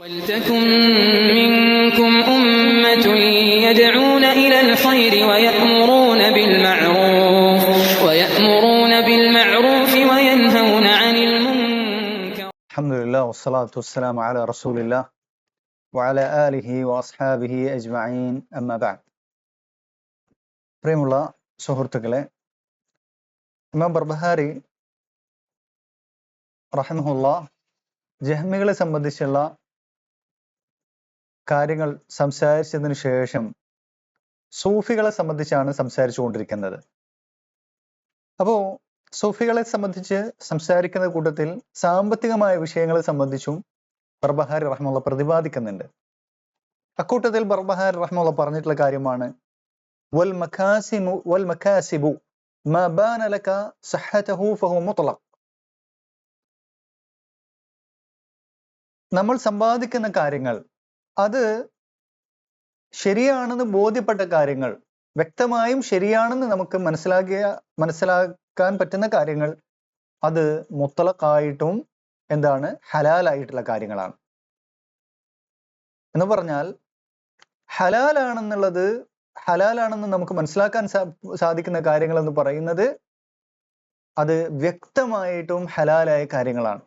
وَلْتَكُنْ مِنْكُمْ أُمَّةٌ يَدْعُونَ إِلَى الْخَيْرِ وَيَأْمُرُونَ بِالْمَعْرُوفِ وَيَنْهَوْنَ عَنِ الْمُنكَرِ. الحمد لله والصلاة والسلام على رسول الله وعلى آله وأصحابه أجمعين أما بعد. പ്രിയമുള്ള സുഹൃത്തുക്കളെ, ഇമാം ബർബഹാരി റഹിമഹുല്ലാ ജഹ്മികളെ സംബന്ധിച്ചുള്ള കാര്യങ്ങൾ സംസാരിച്ചതിന് ശേഷം സൂഫികളെ സംബന്ധിച്ചാണ് സംസാരിച്ചു കൊണ്ടിരിക്കുന്നത്. അപ്പോൾ സൂഫികളെ സംബന്ധിച്ച് സംസാരിക്കുന്ന കൂട്ടത്തിൽ സാമ്പത്തികമായ വിഷയങ്ങളെ സംബന്ധിച്ചും ബർബഹാരി റഹിമഹുല്ല പ്രതിപാദിക്കുന്നുണ്ട്. അക്കൂട്ടത്തിൽ ബർബഹാരി റഹിമഹുല്ല പറഞ്ഞിട്ടുള്ള കാര്യമാണ് വൽ മകാസിബു മാ ബാന ലക സഹ്ഹതുഹു ഫഹു മുത്ലഖ്. നമ്മൾ സമ്പാദിക്കുന്ന കാര്യങ്ങൾ അത് ശരിയാണെന്ന് ബോധ്യപ്പെട്ട കാര്യങ്ങൾ, വ്യക്തമായും ശരിയാണെന്ന് നമുക്ക് മനസ്സിലാക്കാൻ പറ്റുന്ന കാര്യങ്ങൾ, അത് മുത്തലഖായിട്ടും എന്താണ് ഹലാലായിട്ടുള്ള കാര്യങ്ങളാണ്. എന്ന് പറഞ്ഞാൽ ഹലാലാണെന്ന് നമുക്ക് മനസ്സിലാക്കാൻ സാധിക്കുന്ന കാര്യങ്ങൾ എന്ന് പറയുന്നത് അത് വ്യക്തമായിട്ടും ഹലാലായ കാര്യങ്ങളാണ്.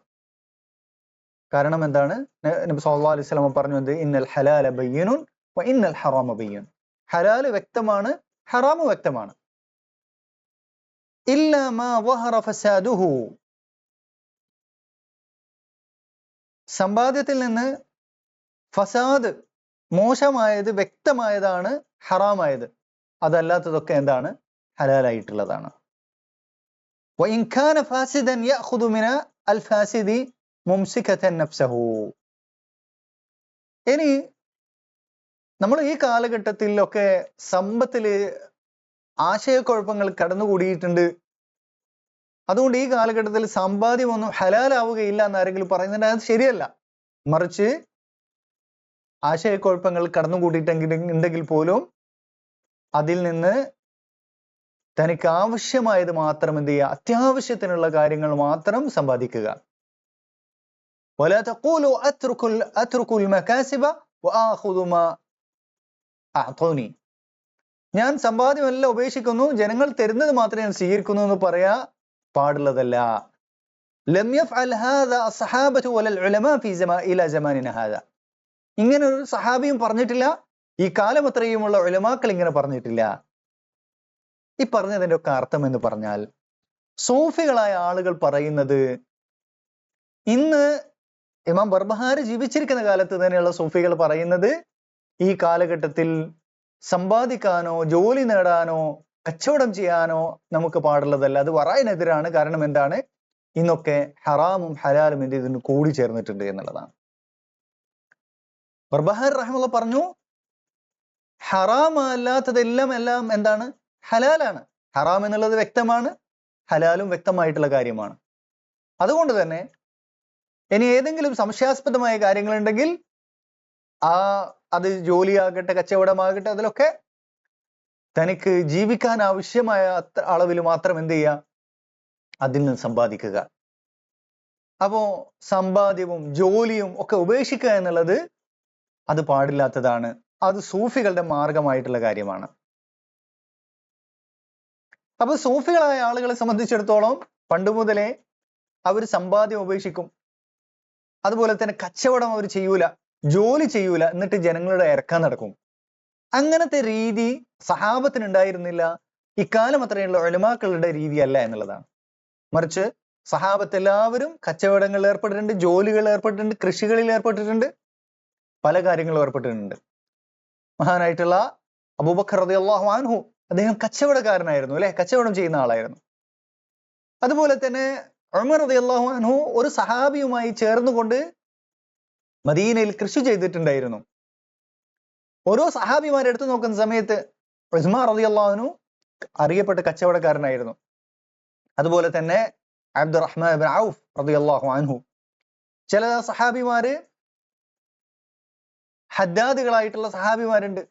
കാരണം എന്താണ്? നബി സല്ലല്ലാഹു അലൈഹി വസല്ലം പറഞ്ഞത് ഇന്നൽ ഹലാല ബയ്യിനുൻ വ ഇന്നൽ ഹറാമ ബയ്യിൻ. ഹലാല് വ്യക്തമാണ്, ഹറാമ് വ്യക്തമാണ്. ഇല്ലാ മാ വഹറ ഫസാദുഹു. സമ്പാദ്യത്തിൽ നിന്ന് ഫസാദ്, മോശമായത്, വ്യക്തമായതാണ് ഹറാമായത്. അതല്ലാത്തതൊക്കെ എന്താണ്? ഹലാലായിട്ടുള്ളതാണ്. വ ഇൻ കാന ഫാസിദൻ യഅഖുദു മിന അൽ ഫാസിദി മുംസികതൻ നഫ്സഹു. ഇനി നമ്മൾ ഈ കാലഘട്ടത്തിലൊക്കെ സമ്പത്തില് ആശയക്കുഴപ്പങ്ങൾ കടന്നുകൂടിയിട്ടുണ്ട്. അതുകൊണ്ട് ഈ കാലഘട്ടത്തിൽ സമ്പാദ്യമൊന്നും ഹലാലാവുകയില്ല എന്ന് ആരെങ്കിലും പറയുന്നുണ്ട്, അത് ശരിയല്ല. മറിച്ച് ആശയക്കുഴപ്പങ്ങൾ കടന്നുകൂടിയിട്ടുണ്ടെങ്കിൽ പോലും അതിൽ നിന്ന് തനിക്ക് ആവശ്യമായത് മാത്രം എന്ത് ചെയ്യുക, അത്യാവശ്യത്തിനുള്ള കാര്യങ്ങൾ മാത്രം സമ്പാദിക്കുക. ولا تقولوا اتركوا المكاسب واخذ ما اعطوني. ഞാൻ സമ്പാദ്യമെല്ലാം ഉപേക്ഷിക്കുന്നു, ജനങ്ങൾ തരുന്നത് മാത്രമേ ഞാൻ സ്വീകരിക്കുന്നു എന്ന് പറയാ പാടുള്ളതല്ല. ലം യഫ്അൽ ഹാദാ അസ്ഹാബതു വലൽ ഉലമാ ഫീ ഇലാ ജമാനിന ഹാദാ. ഇങ്ങനെ ഒരു സഹാബിയും പറഞ്ഞിട്ടില്ല, ഈ കാലം അത്രയുമുള്ള ഉലമാക്കൾ ഇങ്ങനെ പറഞ്ഞിട്ടില്ല. ഈ പറഞ്ഞതിന്റെ ഒക്കെ അർത്ഥം എന്ന് പറഞ്ഞാൽ, സൂഫികളായ ആളുകൾ പറയുന്നത്, ഇന്ന് ഇമാം ബർബഹാരി ജീവിച്ചിരിക്കുന്ന കാലത്ത് തന്നെയുള്ള സൂഫികൾ പറയുന്നത്, ഈ കാലഘട്ടത്തിൽ സമ്പാദിക്കാനോ ജോലി നേടാനോ കച്ചവടം ചെയ്യാനോ നമുക്ക് പാടുള്ളതല്ല, അത് വറായിനെതിരാണ്. കാരണം എന്താണ്? ഇന്നൊക്കെ ഹറാമും ഹലാലും ഇതിന് കൂടി ചേർന്നിട്ടുണ്ട് എന്നുള്ളതാണ്. ബർബഹാരി റഹിമഹുല്ലാഹ് പറഞ്ഞു, ഹറാമല്ലാത്തതെല്ലാം എന്താണ്? ഹലാലാണ്. ഹറാം എന്നുള്ളത് വ്യക്തമാണ്, ഹലാലും വ്യക്തമായിട്ടുള്ള കാര്യമാണ്. അതുകൊണ്ട് തന്നെ ഇനി ഏതെങ്കിലും സംശയാസ്പദമായ കാര്യങ്ങളുണ്ടെങ്കിൽ അത് ജോലിയാകട്ടെ കച്ചവടമാകട്ടെ, അതിലൊക്കെ തനിക്ക് ജീവിക്കാൻ ആവശ്യമായ അളവിൽ മാത്രം എന്ത് ചെയ്യുക, അതിൽ നിന്ന് സമ്പാദിക്കുക. അപ്പോ സമ്പാദ്യവും ജോലിയും ഒക്കെ ഉപേക്ഷിക്കുക എന്നുള്ളത് അത് പാടില്ലാത്തതാണ്. അത് സൂഫികളുടെ മാർഗമായിട്ടുള്ള കാര്യമാണ്. അപ്പൊ സൂഫികളായ ആളുകളെ സംബന്ധിച്ചിടത്തോളം പണ്ട് മുതലേ അവർ സമ്പാദ്യം ഉപേക്ഷിക്കും. അതുപോലെ തന്നെ കച്ചവടം അവർ ചെയ്യൂല, ജോലി ചെയ്യൂല, എന്നിട്ട് ജനങ്ങളുടെ ഇറക്കാൻ നടക്കും. അങ്ങനത്തെ രീതി സഹാബത്തിന് ഉണ്ടായിരുന്നില്ല. ഇക്കാലം അത്രയുള്ള ഉലമാക്കളുടെ രീതിയല്ല എന്നുള്ളതാണ്. മറിച്ച് സഹാബത്ത് എല്ലാവരും കച്ചവടങ്ങളിൽ ഏർപ്പെട്ടിട്ടുണ്ട്, ജോലികളിൽ ഏർപ്പെട്ടിട്ടുണ്ട്, കൃഷികളിൽ ഏർപ്പെട്ടിട്ടുണ്ട്, പല കാര്യങ്ങളും ഏർപ്പെട്ടിട്ടുണ്ട്. മഹാനായിട്ടുള്ള അബൂബക്കർ റളിയല്ലാഹു അൻഹു, അദ്ദേഹം കച്ചവടക്കാരനായിരുന്നു, അല്ലെ, കച്ചവടം ചെയ്യുന്ന ആളായിരുന്നു. അതുപോലെ തന്നെ ഉമർ റളിയല്ലാഹു അൻഹു ഒരു സഹാബിയുമായി ചേർന്നുകൊണ്ട് മദീനയിൽ കൃഷി ചെയ്തിട്ടുണ്ടായിരുന്നു. ഓരോ സഹാബിമാരെ എടുത്തു നോക്കുന്ന സമയത്ത് ഉസ്മാൻ റളിയല്ലാഹു അൻഹു അറിയപ്പെട്ട കച്ചവടക്കാരനായിരുന്നു. അതുപോലെ തന്നെ അബ്ദുറഹ്മാൻ ഇബ്നു ഔഫ് റളിയല്ലാഹു അൻഹു. ചില സഹാബിമാര് ഹദ്ദാദുകളായിട്ടുള്ള സഹാബിമാരുണ്ട്.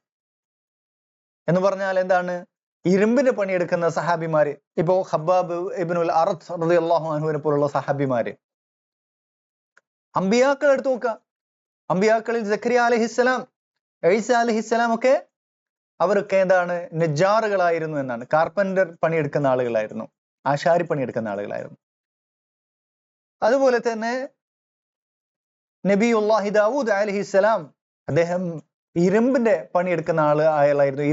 എന്ന് പറഞ്ഞാൽ എന്താണ്? ഇരുമ്പിന്റെ പണിയെടുക്കുന്ന സഹാബിമാര്. ഇപ്പോ ഖബ്ബാബ് ഇബ്നുൽ അറത്ത് റളിയല്ലാഹു അൻഹുവിനെ പോലുള്ള സഹാബിമാര്. അമ്പിയാക്കൾ എടുത്തു നോക്കുക, അമ്പിയാക്കളിൽ സക്കരിയ അലൈഹിസ്സലാം, ഈസ അലൈഹിസ്സലാം ഒക്കെ അവരൊക്കെ എന്താണ്, നജ്ജാറുകളായിരുന്നു എന്നാണ്. കാർപ്പന്റർ പണിയെടുക്കുന്ന ആളുകളായിരുന്നു, ആശാരി പണിയെടുക്കുന്ന ആളുകളായിരുന്നു. അതുപോലെ തന്നെ നബിയുല്ലാഹി ദാവൂദ് അലൈഹിസ്സലാം, അദ്ദേഹം ഇരുമ്പിന്റെ പണിയെടുക്കുന്ന ആളായിരുന്നു.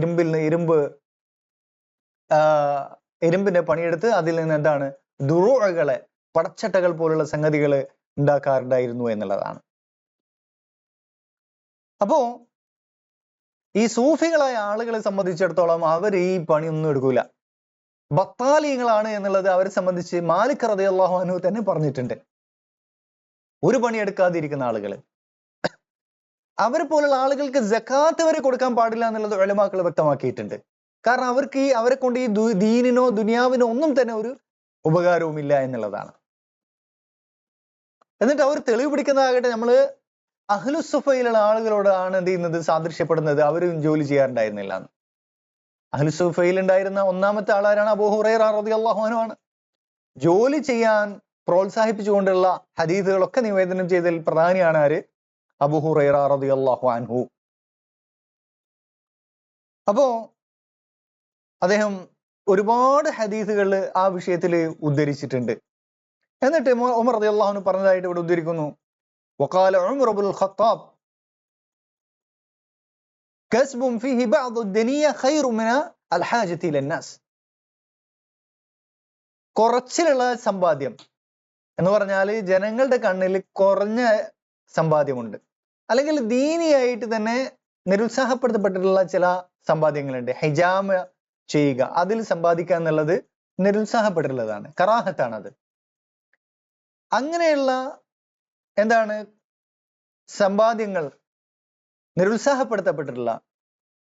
ഇരുമ്പിന്റെ പണിയെടുത്ത് അതിൽ നിന്ന് എന്താണ്, ദുറൂഅകളെ, പടച്ചട്ടകൾ പോലുള്ള സംഗതികൾ ഉണ്ടാക്കാറുണ്ടായിരുന്നു എന്നുള്ളതാണ്. അപ്പോ ഈ സൂഫികളായ ആളുകളെ സംബന്ധിച്ചിടത്തോളം അവർ ഈ പണിയൊന്നും എടുക്കൂല, ബത്താലിയങ്ങളാണ് എന്നുള്ളത് അവരെ സംബന്ധിച്ച് മാലിക് റളിയല്ലാഹു അൻഹു തന്നെ പറഞ്ഞിട്ടുണ്ട്. ഒരു പണിയെടുക്കാതിരിക്കുന്ന ആളുകൾ, അവരെ പോലുള്ള ആളുകൾക്ക് സക്കാത്ത് വരെ കൊടുക്കാൻ പാടില്ല എന്നുള്ളത് ഉലമാക്കൾ വ്യക്തമാക്കിയിട്ടുണ്ട്. കാരണം അവരെ കൊണ്ട് ഈ ദീനിനോ ദുനിയാവിനോ ഒന്നും തന്നെ ഒരു ഉപകാരവും ഇല്ല എന്നുള്ളതാണ്. എന്നിട്ട് അവർ തെളിവ് പിടിക്കുന്നതാകട്ടെ നമ്മള് അഹ്ലുസുഫയിലുള്ള ആളുകളോടാണ് എന്ത് ചെയ്യുന്നത്, സാദൃശ്യപ്പെടുന്നത്. അവരും ജോലി ചെയ്യാറുണ്ടായിരുന്നില്ല. അഹ്ലുസുഫയിൽ ഉണ്ടായിരുന്ന ഒന്നാമത്തെ ആളാരാണ്? അബൂ ഹുറൈറ റളിയല്ലാഹു അൻഹു ആണ്. ജോലി ചെയ്യാൻ പ്രോത്സാഹിപ്പിച്ചുകൊണ്ടുള്ള ഹദീസുകളൊക്കെ നിവേദനം ചെയ്തതിൽ പ്രധാനിയാണ് ആര്? അബൂ ഹുറൈറ റളിയല്ലാഹു അൻഹു. അപ്പോ അദ്ദേഹം ഒരുപാട് ഹദീസുകൾ ആ വിഷയത്തിൽ ഉദ്ധരിച്ചിട്ടുണ്ട്. എന്നിട്ട് ഉമർ റളിയല്ലാഹു അൻഹു പറഞ്ഞതായിട്ട് ഇവിടെ ഉദ്ധരിക്കുന്നു, وقال عمر بن الخطاب كسب فيه بعض الدنيا خير من الحاجة إلى الناس. കുറച്ചിലുള്ള സമ്പാദ്യം എന്ന് പറഞ്ഞാൽ ജനങ്ങളുടെ കണ്ണിൽ കുറഞ്ഞ സമ്പാദ്യമുണ്ട്, അല്ലെങ്കിൽ ദീനിയായിട്ട് തന്നെ നിരുത്സാഹപ്പെടുത്തപ്പെട്ടിട്ടുള്ള ചില സമ്പാദ്യങ്ങളുണ്ട്. ഹിജാമ ചെയ്യുക, അതിൽ സമ്പാദിക്കുക എന്നുള്ളത് നിരുത്സാഹപ്പെട്ടിട്ടുള്ളതാണ്, കറാഹത്താണ് അത്. അങ്ങനെയുള്ള എന്താണ് സമ്പാദ്യങ്ങൾ നിരുത്സാഹപ്പെടുത്തപ്പെട്ടിട്ടുള്ള,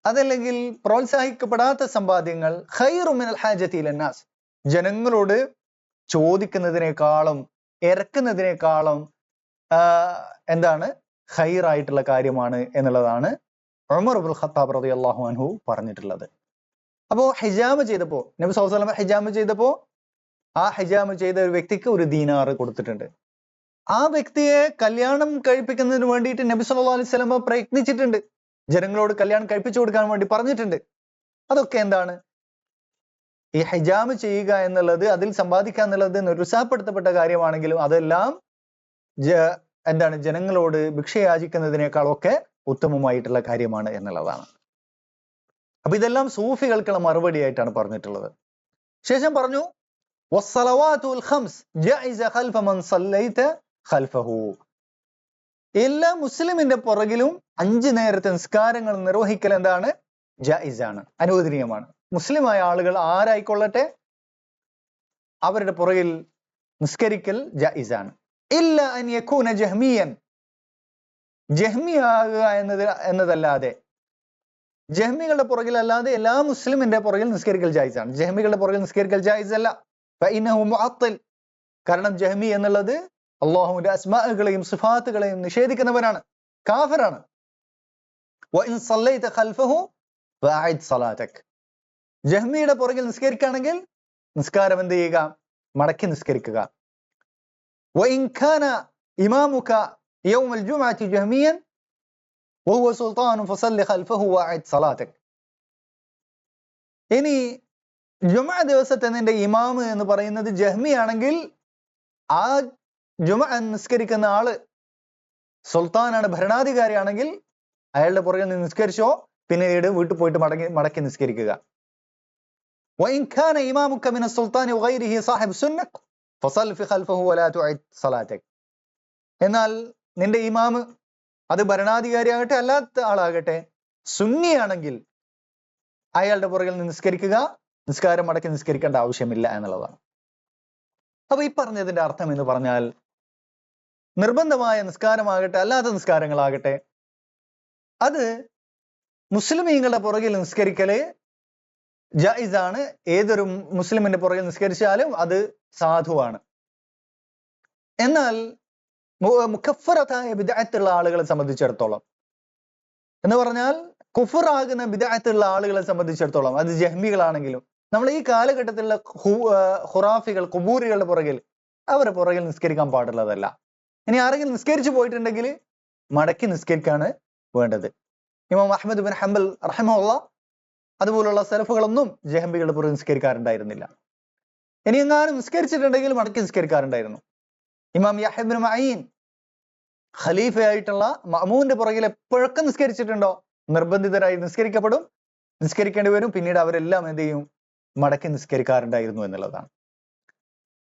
അതല്ലെങ്കിൽ പ്രോത്സാഹിക്കപ്പെടാത്ത സമ്പാദ്യങ്ങൾ ഖൈറു മിനൽ ഹാജത്തി ഇലന്നാസ്, ജനങ്ങളോട് ചോദിക്കുന്നതിനേക്കാളും ഇറക്കുന്നതിനേക്കാളും എന്താണ് ഖൈറായിട്ടുള്ള കാര്യമാണ് എന്നുള്ളതാണ് ഉമർ ഇബ്നുൽ ഖത്താബ് റളിയല്ലാഹു അൻഹു പറഞ്ഞിട്ടുള്ളത്. അപ്പോ ഹിജാമ ചെയ്തപ്പോ, നബി സ്വല്ലല്ലാഹു അലൈഹി വസല്ലം ഹിജാമ ചെയ്തപ്പോ ആ ഹിജാമ ചെയ്ത ഒരു വ്യക്തിക്ക് ഒരു ദീനാർ കൊടുത്തിട്ടുണ്ട്. ആ വ്യക്തിയെ കല്യാണം കഴിപ്പിക്കുന്നതിന് വേണ്ടിയിട്ട് നബി സല്ലല്ലാഹു അലൈഹി വസല്ലം പ്രയത്നിച്ചിട്ടുണ്ട്, ജനങ്ങളോട് കല്യാണം കഴിപ്പിച്ചു കൊടുക്കാൻ വേണ്ടി പറഞ്ഞിട്ടുണ്ട്. അതൊക്കെ എന്താണ്, ഈ ഹിജാമ ചെയ്യുക എന്നുള്ളത്, അതിൽ സമ്പാദിക്കുക എന്നുള്ളത് നിരുത്സാഹപ്പെടുത്തപ്പെട്ട കാര്യമാണെങ്കിലും അതെല്ലാം എന്താണ് ജനങ്ങളോട് ഭിക്ഷ യാചിക്കുന്നതിനേക്കാളൊക്കെ ഉത്തമമായിട്ടുള്ള കാര്യമാണ് എന്നുള്ളതാണ്. അപ്പൊ ഇതെല്ലാം സൂഫികൾക്കുള്ള മറുപടി ആയിട്ടാണ് പറഞ്ഞിട്ടുള്ളത്. ശേഷം പറഞ്ഞു വസ്സലവാതുൽ ഖംസ് ജായിസ ഖൽഫ മൻ സല്ലൈത ഖൽഫഹു, എല്ലാ മുസ്ലിമിന്റെ പുറകിലും 5 നേരത്തെ നിസ്കാരങ്ങൾ നിർവഹിക്കൽ എന്താണ്, ജായിസാണ്, അനുവദനീയമാണ്. മുസ്ലിമായ ആളുകൾ ആരായിക്കൊള്ളട്ടെ അവരുടെ പുറകിൽ നിസ്കരിക്കൽ ജായിസാണ്. ഇല്ല അൻ യകൂന ജഹ്മിയൻ, ജഹ്മിയാകുക എന്നതല്ലാതെ, ജഹ്മികളുടെ പുറകിൽ അല്ലാതെ എല്ലാ മുസ്ലിമിന്റെ പുറകിൽ നിസ്കരിക്കൽ ജായിസാണ്. ജഹ്മികളുടെ പുറകിൽ നിസ്കരിക്കൽ ജായിസ് അല്ല. ഫഇന്നഹു മുഅത്തിൽ, കാരണം ജഹ്മി എന്നുള്ളത് അല്ലാഹുവിന്റെ അസ്മാഅകളെയും സിഫാത്തുകളെയും നിഷേധിക്കുന്നവരാണ്, കാഫിറാണ്. വഇൻ സല്ലൈത ഖൽഫഹു ഫഅഇദ് സലാതക്, ജഹ്മിയുടെ പുറകിൽ നിസ്കരിക്കുകയാണെങ്കിൽ നിസ്കാരം എന്ത് ചെയ്യുക, മടക്കി നിസ്കരിക്കുക. വഇൻ കാന ഇമാമുക യൗമൽ ജുമുഅത്തി ജഹ്മിയൻ വഹുവ സുൽത്താൻ ഫസല്ലി ഖൽഫഹു വഅഇദ് സലാതക്. ഇനി ജുമുഅ ദിവസത്തെ നിന്റെ ഇമാമ് എന്ന് പറയുന്നത് ജഹ്മി ആണെങ്കിൽ ആ ജുമുഅ നിസ്കരിക്കുന്ന ആള് സുൽത്താനാണ്, ഭരണാധികാരിയാണെങ്കിൽ അയാളുടെ പുറകിൽ നിന്ന് നിസ്കരിച്ചോ, പിന്നീട് വീട്ടിൽ പോയിട്ട് മടക്കി നിസ്കരിക്കുക. وإن كان إمامك من السلطان وغيره صاحب سنة فصل في خلفه ولا تعد صلاتك. എന്നാൽ നിന്റെ ഇമാമ് അത് ഭരണാധികാരിയാകട്ടെ അല്ലാത്ത ആളാകട്ടെ സുന്നിയാണെങ്കിൽ അയാളുടെ പുറകിൽ നിന്ന് നിസ്കരിക്കുക, നിസ്കാരം മടക്കി നിസ്കരിക്കേണ്ട ആവശ്യമില്ല എന്നുള്ളതാണ്. അപ്പൊ ഈ പറഞ്ഞതിന്റെ അർത്ഥം എന്ന് പറഞ്ഞാൽ നിർബന്ധമായ നിസ്കാരമാകട്ടെ അല്ലാത്ത നിസ്കാരങ്ങളാകട്ടെ അത് മുസ്ലിമീങ്ങളുടെ പുറകിൽ നിസ്കരിക്കല് ജായിസാണ്. ഏതൊരു മുസ്ലിമിന്റെ പുറകിൽ നിസ്കരിച്ചാലും അത് സാധുവാണ്. എന്നാൽ മുക്കഫറത്തായ ബിദ്അത്തുള്ള ആളുകളെ സംബന്ധിച്ചിടത്തോളം, എന്ന് പറഞ്ഞാൽ കുഫറാകുന്ന ബിദ്അത്തുള്ള ആളുകളെ സംബന്ധിച്ചിടത്തോളം, അത് ജഹ്മികളാണെങ്കിലും നമ്മൾ ഈ കാലഘട്ടത്തിലുള്ള ഖുറാഫികൾ, ഖുബൂരികളുടെ പുറകിൽ, അവരുടെ പുറകിൽ നിസ്കരിക്കാൻ പാടുള്ളതല്ല. ഇനി ആരെങ്കിലും നിസ്കരിച്ചു പോയിട്ടുണ്ടെങ്കിൽ മടക്കി നിസ്കരിക്കാണ് വേണ്ടത്. ഇമാം അഹ്മദ് ബിൻ ഹംബൽ റഹിമഹുള്ള അതുപോലുള്ള സലഫുകളൊന്നും ജഹബികൾ പുറകെ നിസ്കരിക്കാറുണ്ടായിരുന്നില്ല. ഇനി എങ്ങാനും നിസ്കരിച്ചിട്ടുണ്ടെങ്കിൽ മടക്കി നിസ്കരിക്കാറുണ്ടായിരുന്നു. ഇമാം യഹ്യ ഇബ്നു മഈൻ ഖലീഫയായിട്ടുള്ള മഅ്മൂന്റെ പുറകിൽ എപ്പോഴൊക്കെ നിസ്കരിച്ചിട്ടുണ്ടോ നിർബന്ധിതരായി നിസ്കരിക്കേണ്ടി വരും. പിന്നീട് അവരെല്ലാം എന്ത് ചെയ്യും? മടക്കി നിസ്കരിക്കാറുണ്ടായിരുന്നു എന്നുള്ളതാണ്.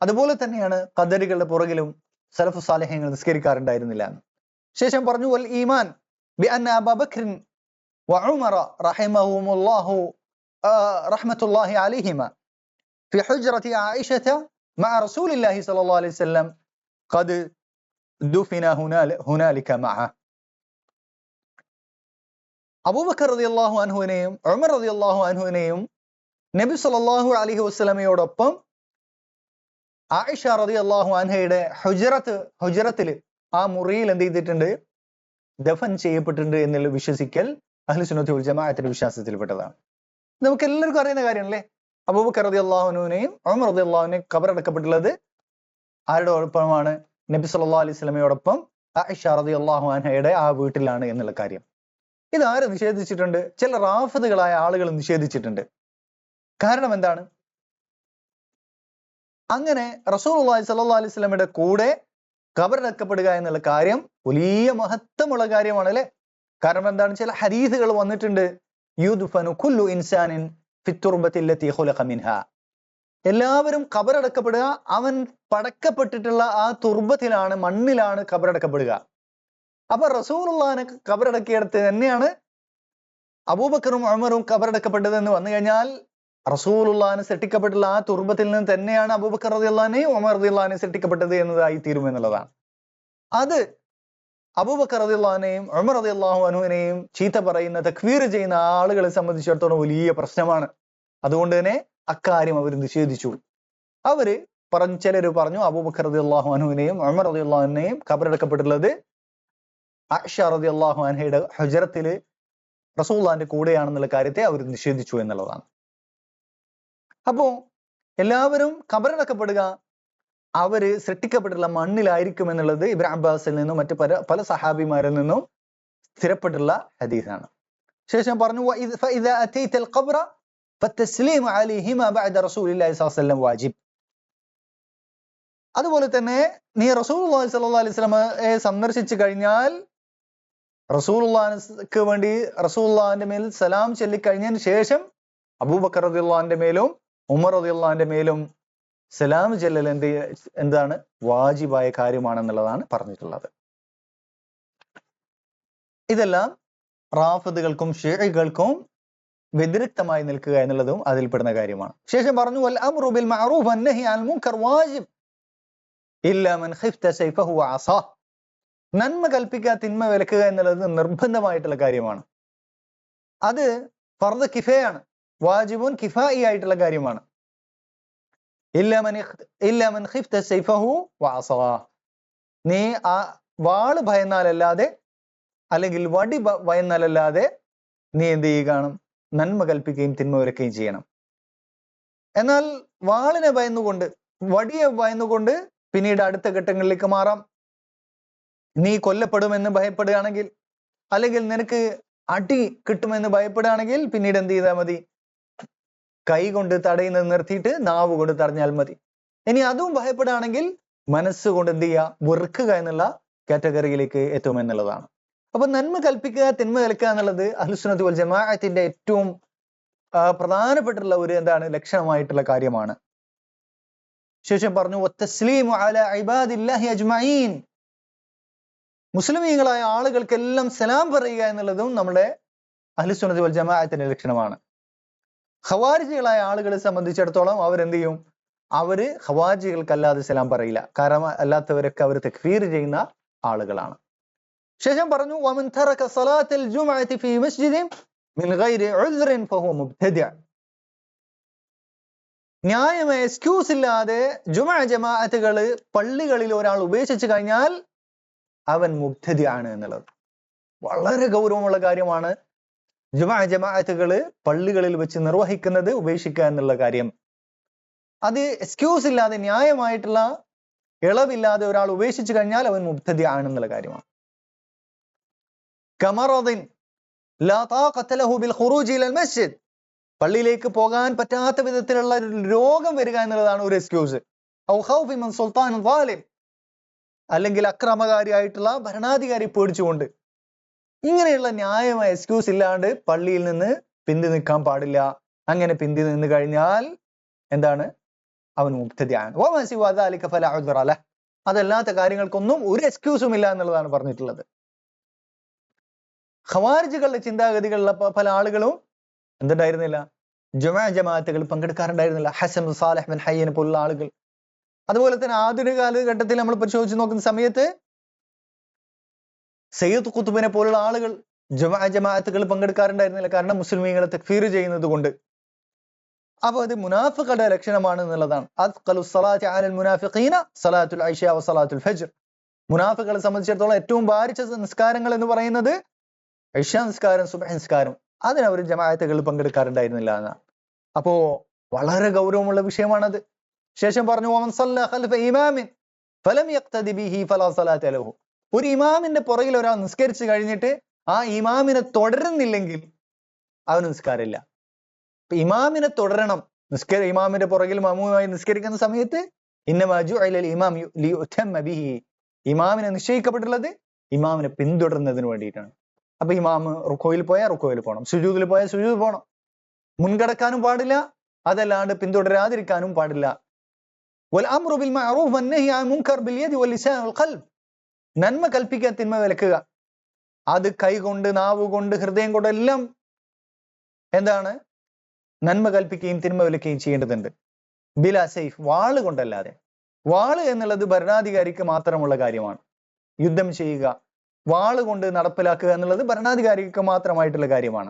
അതുപോലെ തന്നെയാണ് ഖദരികളുടെ പുറകിലും സലഫു സാലിഹ്യങ്ങൾ നിസ്കരിക്കാറുണ്ടായിരുന്നില്ല എന്ന്. ശേഷം പറഞ്ഞു വൽ ഈമാൻ ബി അന്ന അബൂബക്കർ വഉമർ റഹിമഹുമുല്ലാഹു റഹ്മത്തുള്ളാഹി അലൈഹിമ ഫി ഹുജ്റതി ആയിഷത മഅ റസൂലില്ലാഹി സ്വല്ലല്ലാഹു അലൈഹി വസല്ലം ഖദ് ദുഫിന ഹുനാലിക മഅ. അബൂബക്കർ റളിയല്ലാഹു അൻഹുവിനെയും ഉമർ റളിയല്ലാഹു അൻഹുവിനെയും നബി സല്ലല്ലാഹു അലൈഹി വസല്ലമയോടൊപ്പം ആയിഷ റളിയല്ലാഹു അൻഹയുടെ ഹുജറത്തിൽ ആ മുറിയിൽ എന്ത് ചെയ്തിട്ടുണ്ട്? ദഫൻ ചെയ്യപ്പെട്ടിട്ടുണ്ട് എന്നുള്ള വിശ്വസിക്കൽ അഹ്ലുസുന്നത്തി വൽ ജമാഅത്തിന്റെ വിശ്വാസത്തിൽപ്പെട്ടതാണ്. നമുക്ക് എല്ലാവർക്കും അറിയുന്ന കാര്യമല്ലേ? അബൂബക്കർ റളിയല്ലാഹു അൻഹുവിനെയും ഉമർ റളിയല്ലാഹു അൻഹുവിനെയും ഖബറടക്കപ്പെട്ടുള്ളത് ആരുടെ ഒപ്പമാണ്? നബി സല്ലല്ലാഹു അലൈഹി വസല്ലമയോടൊപ്പം ആയിഷ റളിയല്ലാഹു അൻഹയുടെ ആ വീട്ടിലാണ് എന്നുള്ള കാര്യം. ഇതാര് നിഷേധിച്ചിട്ടുണ്ട്? ചില റാഫിദുകളായ ആളുകൾ നിഷേധിച്ചിട്ടുണ്ട്. കാരണം എന്താണ്? അങ്ങനെ റസൂലുള്ളാഹി സ്വല്ലല്ലാഹു അലൈഹി വസല്ലമയുടെ കൂടെ ഖബറടക്കപ്പെടുക എന്നുള്ള കാര്യം വലിയ മഹത്വമുള്ള കാര്യമാണ് അല്ലെ? കാരണം എന്താണ്? ചില ഹദീസുകൾ വന്നിട്ടുണ്ട്, യുദ്ഫനു കുല്ലു ഇൻസാനിൻ ഫിത്തുർബത്തി ലത്തി ഖുലഖ മിൻഹാ. എല്ലാവരും ഖബറടക്കപ്പെടുക അവൻ പടക്കപ്പെട്ടിട്ടുള്ള ആ തുർബത്തിലാണ്, മണ്ണിലാണ് ഖബറടക്കപ്പെടുക. അപ്പൊ റസൂലുള്ളാഹിനെ ഖബറടക്കിയെടുത്ത് തന്നെയാണ് അബൂബക്കറും ഉമറും ഖബറടക്കപ്പെട്ടതെന്ന് വന്നു കഴിഞ്ഞാൽ റസൂലുള്ളാഹിനെ സൃഷ്ടിക്കപ്പെട്ടുള്ള ആ തുർബത്തിൽ നിന്ന് തന്നെയാണ് അബൂബക്കർ റളിയല്ലാഹു അൻഹു ഉമർ റളിയല്ലാഹു അൻഹു സൃഷ്ടിക്കപ്പെട്ടത് എന്നതായി തീരുമെന്നുള്ളതാണ്. അത് അബൂബക്കർ റളിയല്ലാഹു അൻഹുവിനെയും ഉമർ റളിയല്ലാഹു അൻഹുവിനെയും ചീത്ത പറയുന്ന തക്ഫീർ ചെയ്യുന്ന ആളുകളെ സംബന്ധിച്ചിടത്തോളം വലിയ പ്രശ്നമാണ്. അതുകൊണ്ട് തന്നെ അക്കാര്യം അവർ നിഷേധിച്ചു. ചിലര് പറഞ്ഞു അബൂബക്കർ റളിയല്ലാഹു അൻഹുവിനെയും ഉമർ റളിയല്ലാഹു അൻഹുവിനെയും ഖബറടക്കപ്പെട്ടുള്ളത് ആയിഷ റളിയല്ലാഹു അൻഹയുടെ ഹുജറത്തിൽ റസൂലുള്ളാഹിന്റെ കൂടെയാണെന്നുള്ള കാര്യത്തെ അവർ നിഷേധിച്ചു എന്നുള്ളതാണ്. അപ്പോ എല്ലാവരും ഖബറടക്കപ്പെടുക അവര് സൃഷ്ടിക്കപ്പെട്ടുള്ള മണ്ണിലായിരിക്കും എന്നുള്ളത് ഇബ്നു അബ്ബാസിൽ നിന്നും മറ്റു പല സഹാബിമാരിൽ നിന്നും സ്ഥിരപ്പെട്ടുള്ള ഹദീസാണ്. ശേഷം പറഞ്ഞു ഫഇദാ അതൈതൽ ഖബ്റ ഫതസ്ലീമു അലൈഹിമാ ബഅദ റസൂലില്ലാഹി സ്വല്ലല്ലാഹു അലൈഹി വസല്ലം വാജിബ്. അതുപോലെ തന്നെ നീ റസൂലുള്ളാഹി സ്വല്ലല്ലാഹു അലൈഹി വസല്ലമയെ സന്ദർശിച്ചു കഴിഞ്ഞാൽ റസൂലുള്ളാഹിക്ക് വേണ്ടി റസൂലുള്ളാഹിന്റെ മേൽ സലാം ചൊല്ലിക്കഴിഞ്ഞതിന് ശേഷം അബൂബക്കർ റളിയല്ലാഹുവിന്റെ മേലും ഉമർ റളിയല്ലാഹുവിന്റെ മേലും സലാം ചൊല്ലൽ എന്താണ്? വാജിബായ കാര്യമാണെന്നുള്ളതാണ് പറഞ്ഞിട്ടുള്ളത്. ഇതെല്ലാം റാഫിദുകൾക്കും ഷിഈകൾക്കും വ്യതിരിക്തമായി നിൽക്കുക എന്നുള്ളതും അതിൽപ്പെടുന്ന കാര്യമാണ്. ശേഷം പറഞ്ഞു വൽ അംറു ബിൽ മഅറൂഫ് വന്നഹി അനിൽ മുൻകർ വാജിബ് ഇല്ലാ മൻ ഖിഫ്ത സൈഫഹു വഅസാ. നന്മ കൽപ്പിക്കുക തിന്മ വിലക്കുക എന്നുള്ളത് നിർബന്ധമായിട്ടുള്ള കാര്യമാണ്. അത് ഫർദ് കിഫയാണ്, വാജിബുൻ കിഫായി ആയിട്ടുള്ള കാര്യമാണ്. ഇല്ലാ മൻ ഖിഫ്ത സൈഫഹു വഅസാ. നീ ആ വാള് ഭയന്നാലല്ലാതെ അല്ലെങ്കിൽ വടി ഭയന്നാലല്ലാതെ നീ എന്ത് ചെയ്യുകയാണ്? നന്മ കൽപ്പിക്കുകയും തിന്മ വിലക്കുകയും ചെയ്യണം. എന്നാൽ വാളിനെ ഭയന്നുകൊണ്ട് വടിയെ ഭയന്നുകൊണ്ട് പിന്നീട് അടുത്ത ഘട്ടങ്ങളിലേക്ക് മാറാം. നീ കൊല്ലപ്പെടുമെന്ന് ഭയപ്പെടുകയാണെങ്കിൽ അല്ലെങ്കിൽ നിനക്ക് അടി കിട്ടുമെന്ന് ഭയപ്പെടുകയാണെങ്കിൽ പിന്നീട് എന്ത് ചെയ്താൽ മതി? കൈ കൊണ്ട് തടയുന്നത് നിർത്തിയിട്ട് നാവ് കൊണ്ട് തടഞ്ഞാൽ മതി. ഇനി അതും ഭയപ്പെടുകയാണെങ്കിൽ മനസ്സുകൊണ്ട് എന്ത് ചെയ്യുക? വെറുക്കുക എന്നുള്ള കാറ്റഗറിയിലേക്ക് എത്തുമെന്നുള്ളതാണ്. അപ്പൊ നന്മ കൽപ്പിക്കുക തിന്മ വിലക്കുക എന്നുള്ളത് അഹ്ലുസുന്നത്തി വൽ ജമാഅത്തിന്റെ ഏറ്റവും പ്രധാനപ്പെട്ടുള്ള ഒരു ലക്ഷണമായിട്ടുള്ള കാര്യമാണ്. ശേഷം പറഞ്ഞു വത്തസ്ലീമു അലാ ഇബാദില്ലാഹി അജ്മഈൻ. മുസ്ലിമീങ്ങളായ ആളുകൾക്കെല്ലാം സലാം പറയുക എന്നുള്ളതും നമ്മുടെ അഹ്ലുസുന്നത്തി വൽ ജമാഅത്തിന്റെ ലക്ഷണമാണ്. ഖവാരിജികളായ ആളുകളെ സംബന്ധിച്ചിടത്തോളം അവരെന്ത് ചെയ്യും? അവര് ഖവാരിജികൾക്കല്ലാതെ സലാം പറയില്ല. കാരണം അല്ലാത്തവരൊക്കെ അവർ തക്ഫീർ ചെയ്യുന്ന ആളുകളാണ്. ശേഷം പറഞ്ഞു വമൻ തറക സലാത്തൽ ജുമുഅത്തി ഫീ മസ്ജിദിൻ മിൻ ഗൈരി ഉസ്റിൻ ഫഹുവ മുബ്തദിഅ. ന്യായമായ എക്സ്ക്യൂസ് ഇല്ലാതെ ജുമുഅ ജമാഅത്തുകൾ പള്ളികളിൽ ഒരാൾ ഉപേക്ഷിച്ചു കഴിഞ്ഞാൽ അവൻ മുബ്തദിഅാണ് എന്നുള്ളത് വളരെ ഗൗരവമുള്ള കാര്യമാണ്. ജുമുഅ ജമാഅത്തുകൾ പള്ളികളിൽ വെച്ച് നിർവഹിക്കുന്നത് ഉപേക്ഷിക്കുക എന്നുള്ള കാര്യം, അത് എക്സ്ക്യൂസ് ഇല്ലാതെ ന്യായമായിട്ടുള്ള ഇളവില്ലാതെ ഒരാൾ ഉപേക്ഷിച്ചു കഴിഞ്ഞാൽ അവൻ മുബ്തദിഅ ആണെന്നുള്ള കാര്യമാണ്. കമറദിൻ ലാ താഖത ലഹു ബിൽ ഖുറൂജി ഇലൽ മസ്ജിദ്, പള്ളിയിലേക്ക് പോകാൻ പറ്റാത്ത വിധത്തിലുള്ള രോഗം വരിക എന്നുള്ളതാണ് ഒരു എക്സ്ക്യൂസ്. ഔ ഖൗഫി മിൻ സുൽത്താനിൻ ളാലിം, അല്ലെങ്കിൽ അക്രമകാരിയായിട്ടുള്ള ഭരണാധികാരി പേടിച്ചുകൊണ്ട്. ഇങ്ങനെയുള്ള ന്യായമായ എക്സ്ക്യൂസ് ഇല്ലാണ്ട് പള്ളിയിൽ നിന്ന് പിന്തി നിൽക്കാൻ പാടില്ല. അങ്ങനെ പിന്തി നിന്ന് കഴിഞ്ഞാൽ എന്താണ്? അവൻ മുബ്തദിഅൻ. വമാ സിവാ ദാലിക ഫലാ ഉദ്റ ലഹ്, അതല്ലാത്ത കാര്യങ്ങൾക്കൊന്നും ഒരു എക്സ്ക്യൂസും ഇല്ല എന്നുള്ളതാണ് പറഞ്ഞിട്ടുള്ളത്. ഖവാരിജുകളുടെ ചിന്താഗതികളുള്ള പല ആളുകളും എന്തുണ്ടായിരുന്നില്ല? ജമാഅത്തുകൾ പങ്കെടുക്കാറുണ്ടായിരുന്നില്ല. ഹസൻ സാലിഹ് ബിൻ ഹയ്യനെ പോലുള്ള ആളുകൾ. അതുപോലെ തന്നെ ആധുനിക കാലഘട്ടത്തിൽ നമ്മൾ പരിശോധിച്ച് നോക്കുന്ന സമയത്ത് സയ്യിദ് ഖുത്ബിനെ പോലുള്ള ആളുകൾ ജമാഅത്തുകൾ പങ്കെടുക്കാറുണ്ടായിരുന്നില്ല. കാരണം മുസ്ലിമീങ്ങളെ തക്ഫീർ ചെയ്യുന്നത് കൊണ്ട്. അപ്പൊ അത് മുനാഫിഖുടെ ലക്ഷണമാണ് എന്നുള്ളതാണ്. അത്ഖലു സ്വലാത്തി അലൽ മുനാഫിഖീന സ്വലാത്തുൽ ഇശാ വ സ്വലാത്തുൽ ഫജ്ർ. മുനാഫിഖുകളെ സംബന്ധിച്ചിടത്തോളം ഏറ്റവും ഭാരിച്ച നിസ്കാരങ്ങൾ എന്ന് പറയുന്നത് ഇശാ നിസ്കാരം, സുബ്ഹ് നിസ്കാരം. അതിനവർ ജമാഅത്തുകളിൽ പങ്കെടുക്കാറുണ്ടായിരുന്നില്ല എന്നാണ്. അപ്പോ വളരെ ഗൗരവമുള്ള വിഷയമാണത്. ശേഷം പറഞ്ഞു വമൻ സല്ല ഖൽഫ ഇമാമിൻ ഫലം യഖ്തദി ബിഹി ഫലാ സ്വലാത ലഹു. ഒരു ഇമാമിന്റെ പുറകിൽ ഒരാൾ നിസ്കരിച്ചു കഴിഞ്ഞിട്ട് ആ ഇമാമിനെ തുടരുന്നില്ലെങ്കിൽ അവന് നിസ്കാരമില്ല. ഇമാമിനെ തുടരണം. ഇമാമിന്റെ പുറകിൽ മഅ്മൂമായി നിസ്കരിക്കുന്ന സമയത്ത് ഇന്നമാ ജുഇലൽ ഇമാം ലിയുതമ്മ ബിഹി, ഇമാമിനെ നിശ്ചയിക്കപ്പെട്ടുള്ളത് ഇമാമിനെ പിന്തുടരുന്നതിന് വേണ്ടിയിട്ടാണ്. അപ്പൊ ഇമാമ് റുക്കോയിൽ പോയാൽ റുക്കോയിൽ പോകണം, സുജൂദിൽ പോയാൽ സുജൂദ് പോകണം. മുൻകടക്കാനും പാടില്ല, അതല്ലാണ്ട് പിന്തുടരാതിരിക്കാനും പാടില്ല. വൽ അംറു ബിൽ മഅറൂഫ് വന്നഹി അനിൽ മുൻകർ ബിൽ യദി വൽ ലിസാൻ വൽ ഖൽബ്. നന്മ കൽപ്പിക്കുക, തിന്മ വിലക്കുക. അത് കൈകൊണ്ട്, നാവ് കൊണ്ട്, ഹൃദയം കൊണ്ടെല്ലാം എന്താണ്? നന്മ കൽപ്പിക്കുകയും തിന്മ വിലക്കുകയും ചെയ്യേണ്ടതുണ്ട്. ബിലാ സൈഫ്, വാള് കൊണ്ടല്ലാതെ. വാള് എന്നുള്ളത് ഭരണാധികാരിക്ക് മാത്രമുള്ള കാര്യമാണ്. യുദ്ധം ചെയ്യുക, വാള് കൊണ്ട് നടപ്പിലാക്കുക എന്നുള്ളത് ഭരണാധികാരിക്ക് മാത്രമായിട്ടുള്ള കാര്യമാണ്.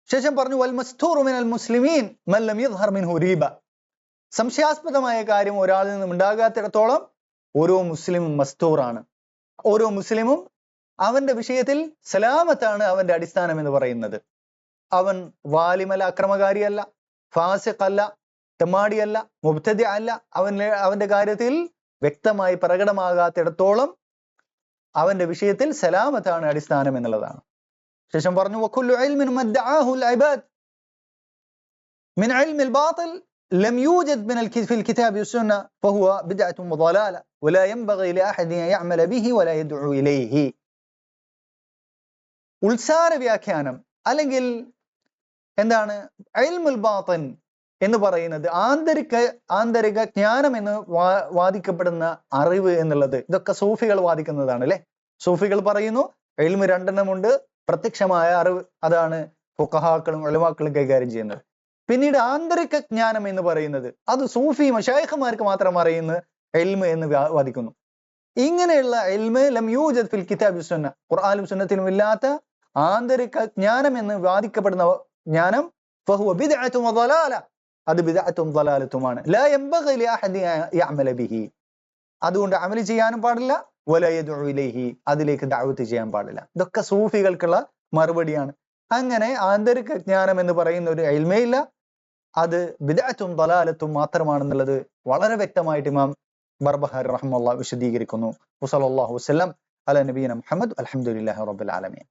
ശേഷം പറഞ്ഞു വൽ മസ്തൂറു മിനൽ മുസ്ലിമീൻ മൻ ലം യദ്ഹർ മിൻഹു റീബ. സംശയാസ്പദമായ കാര്യം ഒരാളിൽ നിന്നും ഉണ്ടാകാത്തിടത്തോളം ഓരോ മുസ്ലിമും മസ്തൂറാണ്. ഓരോ മുസ്ലിമും അവന്റെ വിഷയത്തിൽ സലാമത്താണ് അവന്റെ അടിസ്ഥാനം എന്ന് പറയുന്നത്. അവൻ വാലിമല്ല, അക്രമകാരിയല്ല, ഫാസിഖല്ല, തെമ്മാടിയല്ല, മുബ്തദി അല്ല. അവന്റെ കാര്യത്തിൽ വ്യക്തമായി പ്രകടമാകാത്തിടത്തോളം അവന്റെ വിഷയത്തിൽ സലാമത്താണ് അടിസ്ഥാനം എന്നുള്ളതാണ്. ശേഷം പറഞ്ഞു വകുല്ലു ഇൽമിൻ മദ്ദഅഹുൽ ഇബാദ് മിൻ ഇൽമിൽ ബാത്തിൽ ലം യൂജദ് മിനൽ ഫിൽ കിതാബി വസ്സുന്ന ഫഹുവ ബിദ്അത്തുൻ വദലാല വലാ യൻബഗി ലിഅഹദിൻ അൻ യഅമല ബിഹി വലാ യദ്ഉ ഇലൈഹി. ഉത്സാര വ്യാഖ്യാനം അല്ലെങ്കിൽ എന്താണ് ഇൽമുൽ ബാത്തിൻ എന്ന് പറയുന്നത് ആന്തരിക ജ്ഞാനം എന്ന് വാദിക്കപ്പെടുന്ന അറിവ് എന്നുള്ളത് ഇതൊക്കെ സൂഫികൾ വാദിക്കുന്നതാണ് അല്ലെ. സൂഫികൾ പറയുന്നു ഇൽമ് രണ്ടെണ്ണമുണ്ട്. പ്രത്യക്ഷമായ അറിവ്, അതാണ് ഫുഖഹാക്കളും ഉലമാക്കളും കൈകാര്യം ചെയ്യുന്നത്. പിന്നീട് ആന്തരിക ജ്ഞാനം എന്ന് പറയുന്നത് അത് സൂഫി മശായിഖുമാർക്ക് മാത്രം അറിയുന്ന ഇൽമ് എന്ന് വാദിക്കുന്നു. ഇങ്ങനെയുള്ള ഇൽമ് ലം യൂജദ് ഫിൽ കിതാബി വസ്സുന്ന, ഖുർആനിലും സുന്നത്തിലും ഇല്ലാത്ത ആന്തരിക ജ്ഞാനം എന്ന് വാദിക്കപ്പെടുന്ന ജ്ഞാനം ഫഹുവ ബിദ്അത്തുൻ വദലാല, അത് ബിദ്അത്തും ദലാലത്തുമാണ്. ലാ യൻബഗി ലിഅഹദിൻ അൻ യഅമല ബിഹി, അതുകൊണ്ട് അമൽ ചെയ്യാനും പാടില്ല. വലാ യദ്ഉ ഇലൈഹി, അതിലേക്ക് ദഅവത്ത് ചെയ്യാൻ പാടില്ല. ഇതൊക്കെ സൂഫികൾക്കുള്ള മറുപടിയാണ്. അങ്ങനെ ആന്തരിക ജ്ഞാനം എന്ന് പറയുന്ന ഒരു ഇൽമേ ഇല്ല, അത് ബിദ്അത്തും ദലാലത്തും മാത്രമാണെന്നുള്ളത് വളരെ വ്യക്തമായിട്ട് ഇമാം ബർബഹാരി റഹിമഹുല്ലാഹ് വിശദീകരിക്കുന്നു. വസല്ലല്ലാഹു വസല്ലം അലാ നബിയിന മുഹമ്മദ്. അൽഹംദുലില്ലാഹി റബ്ബിൽ ആലമീൻ.